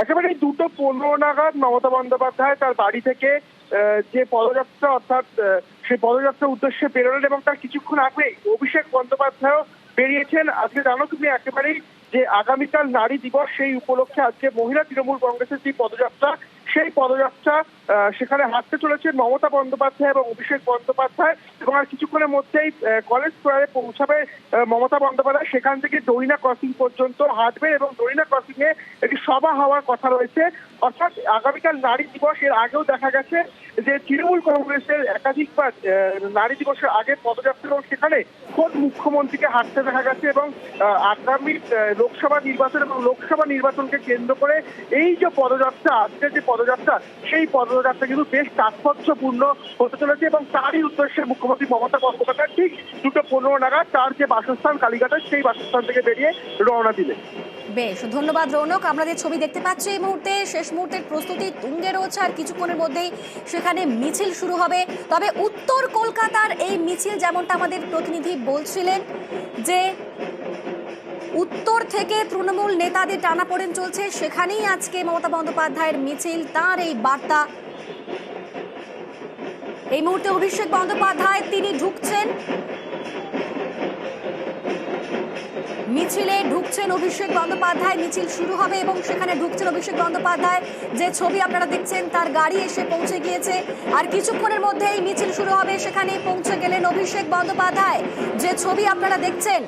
একেবারে 2:15 নাগাদ মমতা বন্দ্যোপাধ্যায় তার বাড়ি থেকে যে পদযাত্রা, অর্থাৎ সেই পদযাত্রার উদ্দেশ্যে বেরোলেন এবং তার কিছুক্ষণ আগে অভিষেক বন্দ্যোপাধ্যায়ও বেরিয়েছেন। আজকে জানো তুমি একেবারেই যে আগামীকাল নারী দিবস, সেই উপলক্ষে আজকে মহিলা তৃণমূল কংগ্রেসের যে পদযাত্রা, সেই পদযাত্রা সেখানে হাঁটতে চলেছেন মমতা বন্দ্যোপাধ্যায় এবং অভিষেক বন্দ্যোপাধ্যায়। এবং আর কিছুক্ষণের মধ্যেই কলেজ স্কোয়ারে পৌঁছাবে মমতা বন্দ্যোপাধ্যায়। সেখান থেকে ডরিনা ক্রসিং পর্যন্ত হাঁটবেন এবং ডরিনা ক্রসিং এ একটি সভা হওয়ার কথা রয়েছে। অর্থাৎ আগামীকাল নারী দিবস, এর আগেও দেখা গেছে যে তৃণমূল কংগ্রেসের একাধিকবার নারী দিবসের আগে পদযাত্রা, এবং সেখানে খোদ মুখ্যমন্ত্রীকে হাঁটতে দেখা গেছে। এবং আগামী লোকসভা নির্বাচন এবং লোকসভা নির্বাচনকে কেন্দ্র করে এই যে পদযাত্রা, আজকের যে পদযাত্রা, সেই পদযাত্রা কিন্তু বেশ তাৎপর্যপূর্ণ হতে চলেছে। এবং তারই উদ্দেশ্যে মুখ্যমন্ত্রী মমতা বন্দ্যোপাধ্যায় ঠিক 2:15 নাগাদ তার যে বাসস্থান কালীঘাটের, সেই বাসস্থান থেকে বেরিয়ে রওনা দিলেন। বেশ, ধন্যবাদ রৌনক। আমরা যে ছবি দেখতে পাচ্ছি এই মুহূর্তে, শেষ মুহূর্তের প্রস্তুতি তুঙ্গে রয়েছে, আর কিছুক্ষণের মধ্যেই সেখানে মিছিল শুরু হবে। তবে উত্তর কলকাতার এই মিছিল, যেমনটা আমাদের প্রতিনিধি বলছিলেন, যে উত্তর থেকে তৃণমূল নেতাদের টানাপোড়েন চলছে, সেখানেই আজকে মমতা বন্দ্যোপাধ্যায়ের মিছিল, তার এই বার্তা। এই মুহূর্তে অভিষেক বন্দ্যোপাধ্যায় তিনি ঢুকছেন, মিছিলে ঢুকছেন অভিষেক বন্দ্যোপাধ্যায়। মিছিল শুরু হবে এবং সেখানে ঢুকছেন অভিষেক বন্দ্যোপাধ্যায়। যে ছবি আপনারা দেখছেন, তার গাড়ি এসে পৌঁছে গিয়েছে, আর কিছুক্ষণের মধ্যেই মিছিল শুরু হবে। সেখানে পৌঁছে গেলেন অভিষেক বন্দ্যোপাধ্যায়। যে ছবি আপনারা দেখছেন,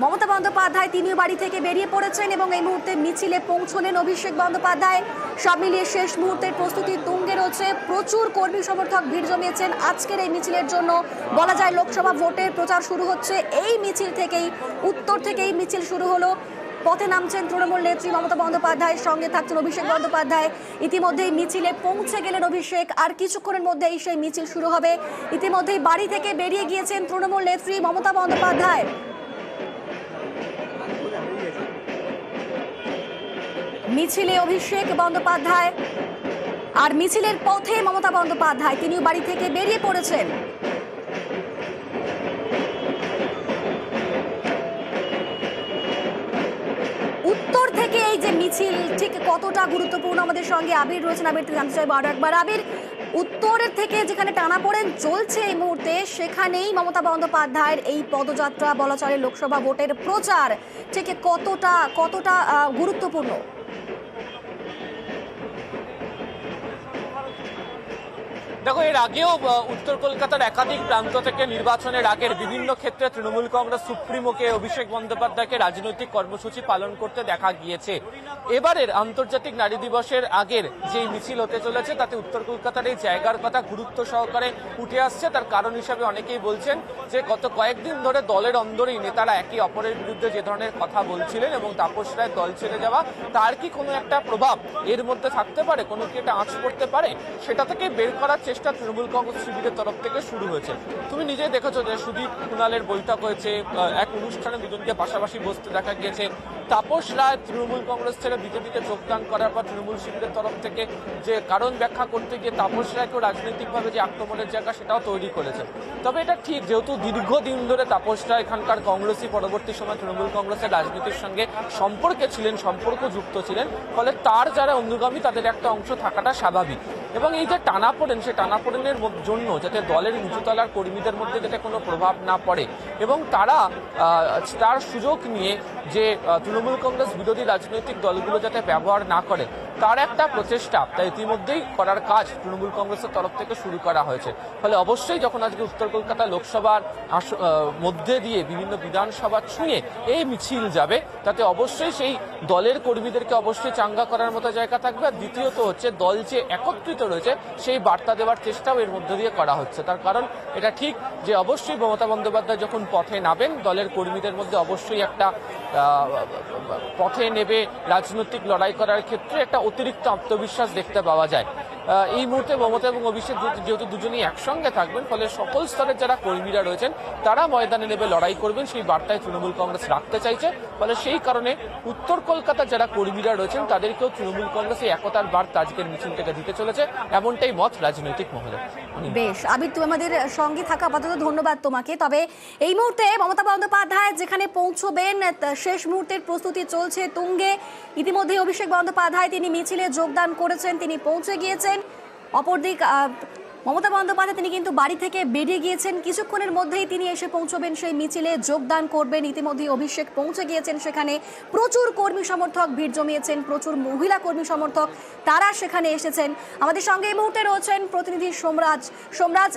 মমতা বন্দ্যোপাধ্যায় তিনিও বাড়ি থেকে বেরিয়ে পড়েছেন এবং এই মুহূর্তে মিছিলে পৌঁছলেন অভিষেক বন্দ্যোপাধ্যায়। সব মিলিয়ে শেষ মুহূর্তের প্রস্তুতি তুঙ্গে রয়েছে। প্রচুর কর্মী সমর্থক ভিড় জমিয়েছেন আজকের এই মিছিলের জন্য। বলা যায় লোকসভা ভোটের প্রচার শুরু হচ্ছে এই মিছিল থেকেই, উত্তর থেকেই মিছিল শুরু হলো। পথে নামছেন তৃণমূল নেত্রী মমতা বন্দ্যোপাধ্যায়ের সঙ্গে থাকছেন অভিষেক বন্দ্যোপাধ্যায়। ইতিমধ্যেই মিছিলে পৌঁছে গেলেন অভিষেক, আর কিছুক্ষণের মধ্যেই সেই মিছিল শুরু হবে। ইতিমধ্যেই বাড়ি থেকে বেরিয়ে গিয়েছেন তৃণমূল নেত্রী মমতা বন্দ্যোপাধ্যায়। মিছিলে অভিষেক বন্দ্যোপাধ্যায়, আর মিছিলের পথে মমতা বন্দ্যোপাধ্যায় তিনিও বাড়ি থেকে বেরিয়ে পড়েছেন। উত্তর থেকে এই যে মিছিল ঠিক কতটা গুরুত্বপূর্ণ, আমাদের সঙ্গে আবির রয়েছেন। আবির থেকে জানতে চাইবো আরো একবার। আবির, উত্তরের থেকে যেখানে টানাপোড়েন চলছে এই মুহূর্তে, সেখানেই মমতা বন্দ্যোপাধ্যায়ের এই পদযাত্রা, বলা চলে লোকসভা ভোটের প্রচার, ঠিক কতটা গুরুত্বপূর্ণ? দেখো, এর আগেও উত্তর কলকাতার একাধিক প্রান্ত থেকে নির্বাচনের আগের বিভিন্ন ক্ষেত্রে তৃণমূল কংগ্রেস সুপ্রিমোকে অভিষেক বন্দ্যোপাধ্যায়কে রাজনৈতিক কর্মসূচি পালন করতে দেখা গিয়েছে। এবারের আন্তর্জাতিক নারী দিবসের আগের যে মিছিল হতে চলেছে, তাতে উত্তর কলকাতার এই জায়গার কথা গুরুত্ব সহকারে উঠে আসছে। তার কারণ হিসাবে অনেকেই বলছেন যে গত কয়েকদিন ধরে দলের অন্দরেই নেতারা একে অপরের বিরুদ্ধে যে ধরনের কথা বলছিলেন এবং তাপস রায় দল ছেড়ে যাওয়া, তার কি কোনো একটা প্রভাব এর মধ্যে থাকতে পারে, কোনো কি একটা আঁচ পড়তে পারে, সেটা থেকে বের করার চেষ্টা তৃণমূল কংগ্রেস শিবিরের তরফ থেকে শুরু হয়েছে। তুমি নিজেই দেখেছো যে সুদীপ কুণালের বৈঠক হয়েছে, এক অনুষ্ঠানে দুজনকে পাশাপাশি বসতে দেখা গিয়েছে। তাপস রায় তৃণমূল কংগ্রেস ছেড়ে বিজেপিতে যোগদান করার পর তৃণমূল শিবিরের তরফ থেকে যে কারণ ব্যাখ্যা করতে গিয়ে তাপস রায়কেও রাজনৈতিকভাবে যে আক্রমণের জায়গা, সেটাও তৈরি করেছে। তবে এটা ঠিক, যেহেতু দীর্ঘদিন ধরে তাপস রায় এখানকার কংগ্রেসই পরবর্তী সময় তৃণমূল কংগ্রেসের রাজনীতির সঙ্গে সম্পর্কে ছিলেন, সম্পর্কযুক্ত ছিলেন, ফলে তার যারা অনুগামী তাদের একটা অংশ থাকাটা স্বাভাবিক। এবং এই যে টানাপোড়েন, সেই টানাপোড়েনের জন্য যাতে দলের নিচুতলার কর্মীদের মধ্যে যাতে কোনো প্রভাব না পড়ে এবং তারা তার সুযোগ নিয়ে যে তৃণমূল কংগ্রেস বিরোধী রাজনৈতিক দলগুলো যাতে ব্যবহার না করে, তার একটা প্রচেষ্টা তাই ইতিমধ্যেই করার কাজ তৃণমূল কংগ্রেসের তরফ থেকে শুরু করা হয়েছে। ফলে অবশ্যই যখন আজকে উত্তর কলকাতা লোকসভার মধ্যে দিয়ে বিভিন্ন বিধানসভা ছুঁয়ে এই মিছিল যাবে, তাতে অবশ্যই সেই দলের কর্মীদেরকে অবশ্যই চাঙ্গা করার মতো জায়গা থাকবে। আর দ্বিতীয়ত হচ্ছে, দল যে একত্রিত রয়েছে সেই বার্তা দেওয়ার চেষ্টাও এর মধ্যে দিয়ে করা হচ্ছে। তার কারণ এটা ঠিক যে অবশ্যই মমতা বন্দ্যোপাধ্যায় যখন পথে নামেন, দলের কর্মীদের মধ্যে অবশ্যই একটা পথে নেবে রাজনৈতিক লড়াই করার ক্ষেত্রে একটা অতিরিক্ত আত্মবিশ্বাস দেখতে পাওয়া যায়। এই মুহূর্তে মমতা এবং অভিষেক যেহেতু দুজনেই একসঙ্গে থাকবেন, ফলে সকল স্তরের যারা কর্মীরা রয়েছেন তারা ময়দানে নেমে লড়াই করবেন, সেই বার্তায় তৃণমূল কংগ্রেস রাখতে চাইছে। ফলে সেই কারণে উত্তর কলকাতার যারা কর্মীরা রয়েছেন তাদেরকেও তৃণমূল কংগ্রেস এই একতার বার্তা আজকের মিছিল থেকে দিতে চলেছে, এমনটাই মত রাজনৈতিক মহলে। বেশ, আবির, তুমি আমাদের সঙ্গে থাকা আপাতত ধন্যবাদ তোমাকে। তবে এই মুহূর্তে মমতা বন্দ্যোপাধ্যায় যেখানে পৌঁছবেন, শেষ মুহূর্তের প্রস্তুতি চলছে তুঙ্গে। ইতিমধ্যে অভিষেক বন্দ্যোপাধ্যায় তিনি মিছিলে যোগদান করেছেন, তিনি পৌঁছে গিয়েছেন। অপরদিক মমতা বন্দ্যোপাধ্যায় তিনি কিন্তু বাড়ি থেকে বেরিয়ে গিয়েছেন, কিছুক্ষণের মধ্যেই তিনি এসে পৌঁছবেন, সেই মিছিলে যোগদান করবেন। ইতিমধ্যে অভিষেক পৌঁছে গিয়েছেন, সেখানে প্রচুর কর্মী সমর্থক ভিড় জমিয়েছেন, প্রচুর মহিলা কর্মী সমর্থক তারা সেখানে এসেছেন। আমাদের সঙ্গে এই মুহূর্তে রয়েছেন প্রতিনিধি সোমরাজ। সোমরাজ,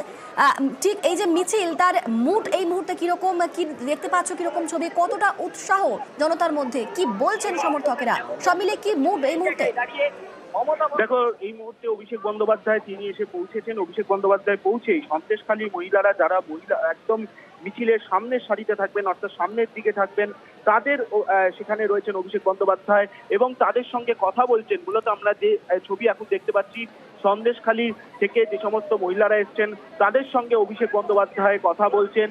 ঠিক এই যে মিছিল, তার মুড এই মুহূর্তে কিরকম, কি দেখতে পাচ্ছ, কিরকম ছবি, কতটা উৎসাহ জনতার মধ্যে, কি বলছেন সমর্থকেরা, সব মিলে কি মুড এই মুহূর্তে? দেখো, এই মুহূর্তে অভিষেক বন্দ্যোপাধ্যায় তিনি এসে পৌঁছেছেন। অভিষেক বন্দ্যোপাধ্যায় পৌঁছেই সন্দেশখালী মহিলারা, যারা মহিলা একদম মিছিলের সামনের সারিতে থাকবেন, অর্থাৎ সামনের দিকে থাকবেন, তাদের সেখানে রয়েছেন অভিষেক বন্দ্যোপাধ্যায় এবং তাদের সঙ্গে কথা বলছেন। মূলত আমরা যে ছবি এখন দেখতে পাচ্ছি, সন্দেশখালী থেকে যে সমস্ত মহিলারা এসছেন তাদের সঙ্গে অভিষেক বন্দ্যোপাধ্যায় কথা বলছেন।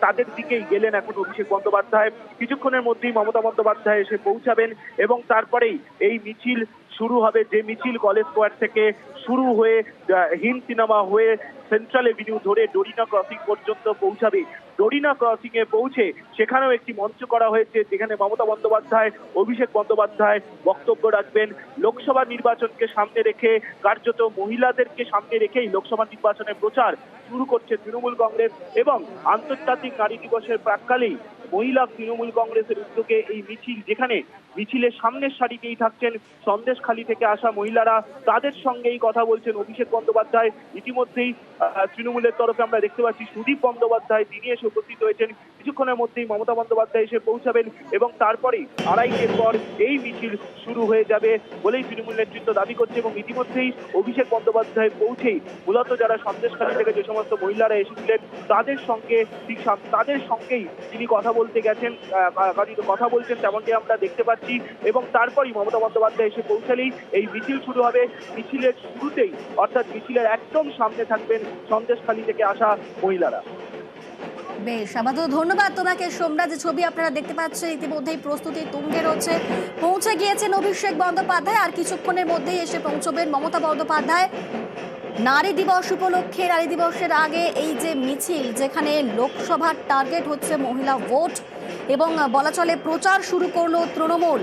তাদের দিকেই গেলেন এখন অভিষেক বন্দ্যোপাধ্যায়। কিছুক্ষণের মধ্যেই মমতা বন্দ্যোপাধ্যায় এসে পৌঁছাবেন এবং তারপরেই এই মিছিল শুরু হবে, যে মিছিল কলেজ স্কোয়ার থেকে শুরু হয়ে হিন্দ সিনেমা হয়ে সেন্ট্রাল এভিনিউ ধরে ডোরিনা ক্রসিং পর্যন্ত পৌঁছাবে। ডোরিনা ক্রসিং এ পৌঁছে সেখানেও একটি মঞ্চ করা হয়েছে, যেখানে মমতা বন্দ্যোপাধ্যায়, অভিষেক বন্দ্যোপাধ্যায় বক্তব্য রাখবেন। লোকসভা নির্বাচনকে সামনে রেখে, কার্যত মহিলাদেরকে সামনে রেখেই লোকসভা নির্বাচনের প্রচার শুরু করছে তৃণমূল কংগ্রেস এবং আন্তর্জাতিক নারী দিবসের প্রাক্কালেই মহিলা তৃণমূল কংগ্রেসের উদ্যোগে এই মিছিল, যেখানে মিছিলের সামনের সারিতেই থাকছেন সন্দেশখালী থেকে আসা মহিলারা, তাদের সঙ্গেই কথা বলছেন অভিষেক বন্দ্যোপাধ্যায়। ইতিমধ্যেই তৃণমূলের তরফে আমরা দেখতে পাচ্ছি সুদীপ বন্দ্যোপাধ্যায়, তিনি এসে উপস্থিত হয়েছেন। কিছুক্ষণের মধ্যেই মমতা বন্দ্যোপাধ্যায় এসে পৌঁছাবেন এবং তারপরেই আড়াইটের পর এই মিছিল শুরু হয়ে যাবে বলেই তৃণমূল নেতৃত্ব দাবি করছে। এবং ইতিমধ্যেই অভিষেক বন্দ্যোপাধ্যায় পৌঁছেই মূলত যারা সন্দেশখালী থেকে যে সমস্ত মহিলারা এসেছিলেন তাদের সঙ্গেই তিনি কথা বলতে গেছেন, কথা বলছেন, তেমনটি আমরা দেখতে পাচ্ছি। এবং তারপরই মমতা বন্দ্যোপাধ্যায় এসে পৌঁছালেই এই মিছিল শুরু হবে। মিছিলের শুরুতেই, অর্থাৎ মিছিলের একদম সামনে থাকবেন সন্দেশখালী থেকে আসা মহিলারা। বেশ, আপাতত ধন্যবাদ তোমাকে সোমরাজ। ছবি আপনারা দেখতে পাচ্ছেন, ইতিমধ্যেই প্রস্তুতি তুঙ্গে রয়েছে, পৌঁছে গিয়েছেন অভিষেক বন্দ্যোপাধ্যায়, আর কিছুক্ষণের মধ্যেই এসে পৌঁছবেন মমতা বন্দ্যোপাধ্যায়। নারী দিবস উপলক্ষে, নারী দিবসের আগে এই যে মিছিল, যেখানে লোকসভার টার্গেট হচ্ছে মহিলা ভোট এবং বলা চলে প্রচার শুরু করলো তৃণমূল,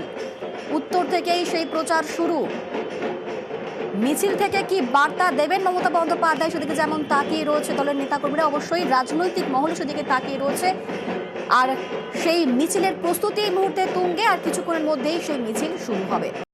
উত্তর থেকেই সেই প্রচার শুরু। মিছিল থেকে কি বার্তা দেবেন মমতা বন্দ্যোপাধ্যায়, সেদিকে যেমন তাকিয়ে রয়েছে দলের নেতাকর্মীরা, অবশ্যই রাজনৈতিক মহল সেদিকে তাকিয়ে রয়েছে। আর সেই মিছিলের প্রস্তুতি এই মুহূর্তে তুঙ্গে, আর কিছুক্ষণের মধ্যেই সেই মিছিল শুরু হবে।